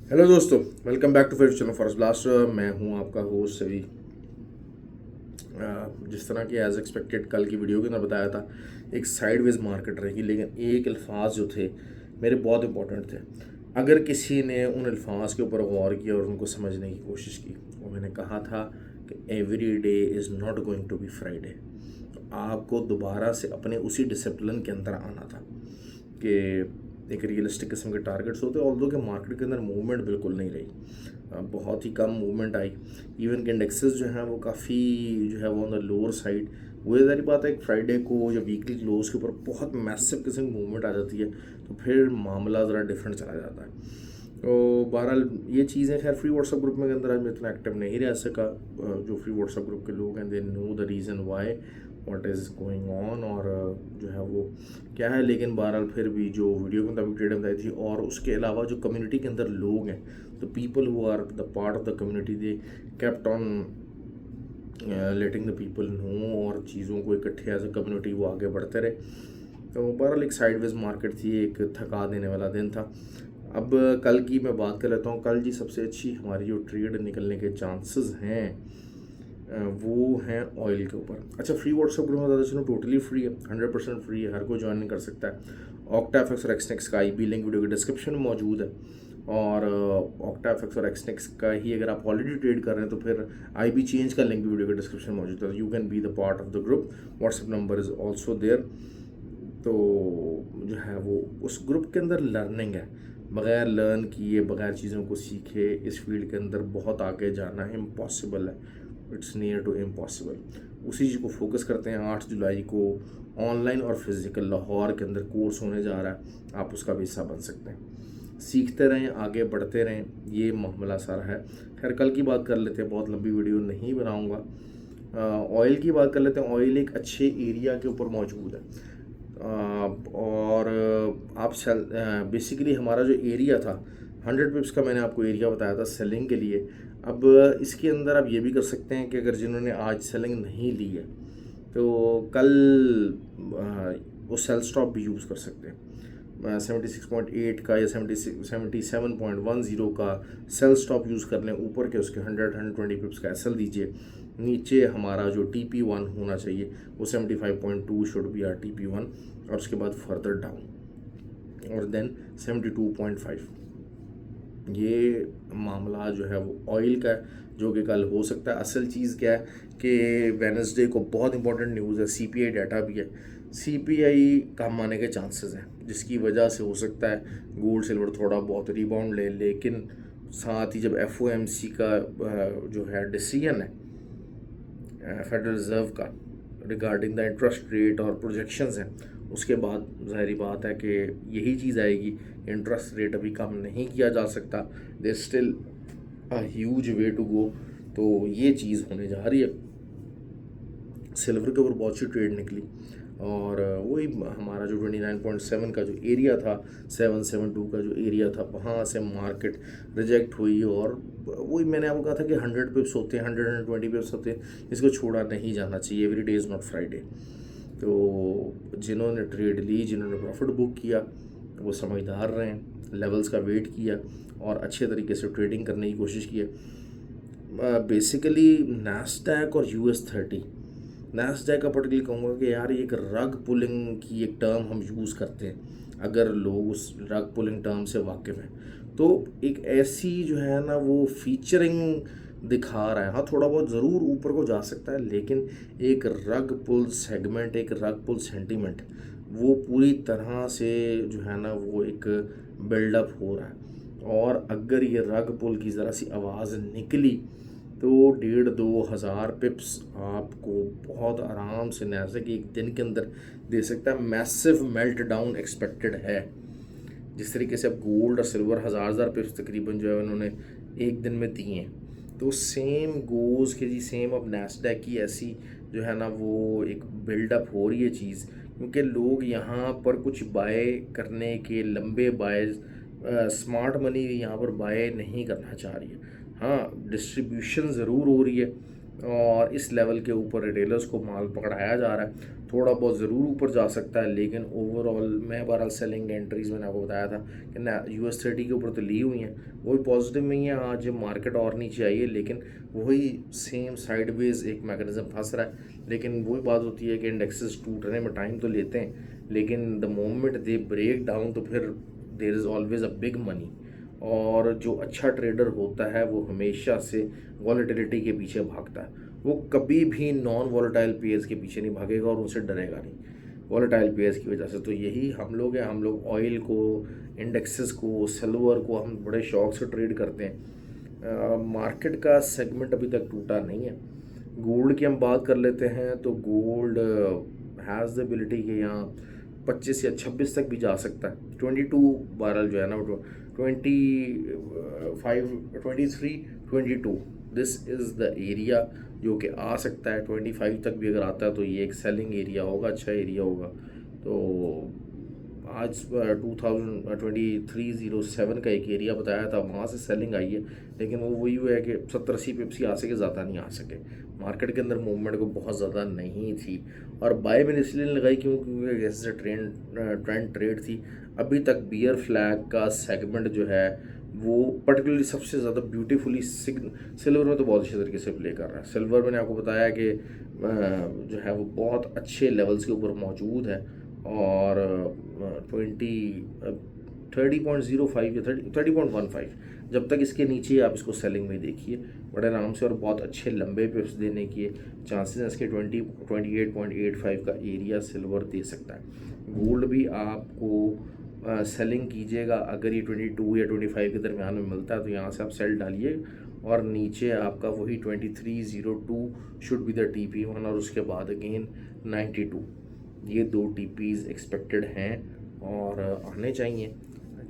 Hello दोस्तों, welcome back to favourite channel Forest Blaster. मैं हूं आपका होस्ट सभी। जिस तरह की एज एक्सपेक्टेड कल की वीडियो के अंदर बताया था, एक साइडवेज मार्केट रहेगी, लेकिन एक अल्फाज जो थे मेरे बहुत इंपॉर्टेंट थे। अगर किसी ने उन अल्फाज के ऊपर गौर किया और उनको समझने की कोशिश की, और मैंने कहा था कि every day is not going to be Friday. तो आपको दोबारा से अपने उसी डिसिप्लिन के अंदर आना था कि एक रियलिस्टिक किस्म के टारगेट्स होते हैं। ऑल्दो के मार्केट के अंदर मूवमेंट बिल्कुल नहीं रही, बहुत ही कम मूवमेंट आई। इवन के इंडेक्सेस जो हैं वो काफ़ी जो है वो ऑन द लोअर साइड। वही सारी बात है, एक फ्राइडे को या वीकली क्लोज के ऊपर बहुत मैसिव किस्म की मूवमेंट आ जाती है, तो फिर मामला ज़रा डिफरेंट चला जाता है। तो बहरहाल ये चीज़ें, खैर फ्री व्हाट्सएप ग्रुप में के अंदर आज मैं इतना एक्टिव नहीं रह सका। जो फ्री व्हाट्सएप ग्रुप के लोग हैं, they know the reason why what is going on, और जो है वो क्या है। लेकिन बहरहाल फिर भी जो वीडियो के मुताबिक ट्रेड बताई थी, और उसके अलावा जो कम्युनिटी के अंदर लोग हैं, तो people who are the part of the community, they kept on letting the people know, और चीज़ों को इकट्ठे एज अ कम्युनिटी वो आगे बढ़ते रहे। तो बहरहाल एक साइडवेज मार्केट थी, एक थका देने वाला दिन था। अब कल की मैं बात कर लेता हूँ। कल जी सबसे अच्छी हमारी जो ट्रेड निकलने के चांसेस हैं वो हैं ऑयल के ऊपर। अच्छा, फ्री व्हाट्सएप ग्रुप में ज़्यादा चलो टोटली फ्री है, 100% फ्री है, हर कोई ज्वाइन कर सकता है। ऑक्टाफेक्स और एक्सनेक्स का आईबी लिंक वीडियो के डिस्क्रिप्शन में मौजूद है। और ऑक्टाफेक्स और एक्सनेक्स का ही अगर आप ऑलरेडी ट्रेड कर रहे हैं तो फिर आईबी चेंज का लिंक भी वीडियो के डिस्क्रिप्शन में मौजूद है। You can be the part of the group, WhatsApp number is also there. तो जो है वो उस ग्रुप के अंदर लर्निंग है। बग़ैर लर्न किए, बग़ैर चीज़ों को सीखे इस फील्ड के अंदर बहुत आगे जाना इम्पॉसिबल है। It's near to impossible. उसी चीज़ को फोकस करते हैं। 8 जुलाई को ऑनलाइन और फिज़िकल लाहौर के अंदर कोर्स होने जा रहा है, आप उसका भी हिस्सा बन सकते हैं। सीखते रहें, आगे बढ़ते रहें, ये मामला सारा है। खैर कल की बात कर लेते हैं, बहुत लंबी वीडियो नहीं बनाऊँगा। ऑयल की बात कर लेते हैं। ऑयल एक अच्छे एरिया के ऊपर मौजूद है। और आप सेल बेसिकली हमारा जो एरिया था 100 पिप्स का, मैंने आपको एरिया बताया था सेलिंग के लिए। अब इसके अंदर आप ये भी कर सकते हैं कि अगर जिन्होंने आज सेलिंग नहीं ली है तो कल वो सेल स्टॉप भी यूज़ कर सकते हैं। 76.8 का या 77.10 का सेल स्टॉप यूज़ कर लें। ऊपर के उसके 120 पिप्स का एसएल दीजिए। नीचे हमारा जो TP1 होना चाहिए वो 75.2 शुड बी आर TP1, और उसके बाद फर्दर डाउन, और देन 72.5। ये मामला जो है वो ऑयल का है, जो कि कल हो सकता है। असल चीज़ क्या है कि वेडनेसडे को बहुत इंपॉर्टेंट न्यूज़ है, CPI डाटा भी है। CPI कम आने के चांसेस हैं, जिसकी वजह से हो सकता है गोल्ड सिल्वर थोड़ा बहुत रिबाउंड ले। लेकिन साथ ही जब FOMC का जो है डिसीजन है फेडरल रिज़र्व का रिगार्डिंग द इंटरेस्ट रेट और प्रोजेक्शंस हैं, उसके बाद ज़ाहिर बात है कि यही चीज़ आएगी। इंटरेस्ट रेट अभी कम नहीं किया जा सकता, there still a huge way to go. तो ये चीज़ होने जा रही है। सिल्वर के ऊपर बहुत सी ट्रेड निकली, और वही हमारा जो 29.7 का जो एरिया था, 772 का जो एरिया था, वहाँ से मार्केट रिजेक्ट हुई। और वही मैंने आपको कहा था कि 100 पिप्स होते हैं, 120 पिप्स होते हैं, इसको छोड़ा नहीं जाना चाहिए। Every day is not Friday. तो जिन्होंने ट्रेड ली, जिन्होंने प्रॉफिट बुक किया, वो समझदार रहे, लेवल्स का वेट किया और अच्छे तरीके से ट्रेडिंग करने की कोशिश की है। बेसिकली नैस्डैक और US30, नैस्डैक का पर्टिकुलरली कहूँगा कि यार ये एक रग पुलिंग की एक टर्म हम यूज़ करते हैं। अगर लोग उस रग पुलिंग टर्म से वाकिफ़ हैं तो एक ऐसी जो है ना वो फीचरिंग दिखा रहा है। हाँ, थोड़ा बहुत ज़रूर ऊपर को जा सकता है, लेकिन एक रग पुल सेगमेंट, एक रग पुल सेंटीमेंट वो पूरी तरह से जो है ना वो एक बिल्डअप हो रहा है। और अगर ये रग पुल की ज़रा सी आवाज़ निकली तो 1,500-2,000 पिप्स आपको बहुत आराम से नैस्डैक एक दिन के अंदर दे सकता है। मैसिव मेल्ट डाउन एक्सपेक्टेड है। जिस तरीके से अब गोल्ड और सिल्वर हज़ार पिप्स तकरीबन जो है उन्होंने एक दिन में दिए हैं, तो सेम गोज़ के जी सेम अब नैस्डैक की ऐसी जो है ना वो एक बिल्डअप हो रही है चीज़। क्योंकि लोग यहाँ पर कुछ बाय करने के लंबे बाय, स्मार्ट मनी यहाँ पर बाय नहीं करना चाह रही है। हाँ, डिस्ट्रीब्यूशन ज़रूर हो रही है और इस लेवल के ऊपर रिटेलर्स को माल पकड़ाया जा रहा है। थोड़ा बहुत ज़रूर ऊपर जा सकता है, लेकिन ओवरऑल मैं बहरहाल सेलिंग एंट्रीज़ मैंने आपको बताया था कि ना US30 के ऊपर तो ली हुई हैं, वही पॉजिटिव में ही है। आज मार्केट और नीचे आई है, लेकिन वही सेम साइडवेज एक मैकेनिज्म फंस रहा है। लेकिन वही बात होती है कि इंडेक्सेस टूटने में टाइम तो लेते हैं, लेकिन the moment they break down तो फिर there is always a big money. और जो अच्छा ट्रेडर होता है वो हमेशा से वॉलेटिलिटी के पीछे भागता है, वो कभी भी नॉन वॉलेटाइल पेयर्स के पीछे नहीं भागेगा और उनसे डरेगा नहीं वॉलेटाइल पेयर्स की वजह से। तो यही हम लोग हैं, हम लोग ऑयल को, इंडेक्सेस को, सिल्वर को हम बड़े शौक से ट्रेड करते हैं। मार्केट का सेगमेंट अभी तक टूटा नहीं है। गोल्ड की हम बात कर लेते हैं तो गोल्ड हैज़ द एबिलिटी कि यहाँ 25 या 26 तक भी जा सकता है। 22 बारल जो है ना, 23, 22 दिस इज़ द एरिया जो कि आ सकता है। 25 तक भी अगर आता है तो ये एक सेलिंग एरिया होगा, अच्छा एरिया होगा। तो आज 2307 का एक एरिया बताया था, वहाँ से सेलिंग आई है, लेकिन वो वही हुआ है कि 70-80 पिप्स ही आ सके, ज़्यादा नहीं आ सके। मार्केट के अंदर मूवमेंट को बहुत ज़्यादा नहीं थी। और बाय मैंने इसलिए लगाई क्योंकि जैसे ट्रेंड ट्रेड थी। अभी तक बियर फ्लैग का सेगमेंट जो है वो पर्टिकुलरली सबसे ज़्यादा ब्यूटीफुली सिल्वर में तो बहुत अच्छे तरीके से प्ले कर रहा है। सिल्वर मैंने आपको बताया कि जो है वो बहुत अच्छे लेवल्स के ऊपर मौजूद है, और 30.05 या 30.15 जब तक इसके नीचे आप इसको सेलिंग में देखिए बड़े आराम से, और बहुत अच्छे लंबे पिप्स देने के चांसेस हैं इसके। 28.85 का एरिया सिल्वर दे सकता है। गोल्ड भी आपको सेलिंग कीजिएगा अगर ये 22 या 25 के दरमियान में मिलता है तो यहाँ से आप सेल डालिए, और नीचे आपका वही 2302 शुड बी द TP1, और उसके बाद अगेन 92। ये 2 TPs एक्सपेक्टेड हैं और आने चाहिए,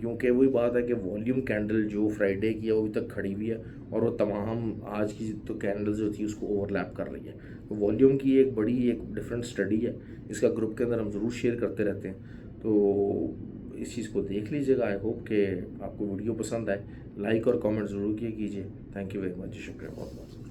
क्योंकि वही बात है कि वॉल्यूम कैंडल जो फ्राइडे की है वो अभी तक खड़ी हुई है, और वो तमाम आज की तो कैंडल जो थी उसको ओवरलैप कर रही है। तो वॉल्यूम की एक बड़ी एक डिफरेंट स्टडी है, इसका ग्रुप के अंदर हम ज़रूर शेयर करते रहते हैं, तो इस चीज़ को देख लीजिएगा। आई होप कि आपको वीडियो पसंद आए। लाइक और कमेंट ज़रूर किया कीजिए। थैंक यू वेरी मच, शुक्रिया बहुत बहुत।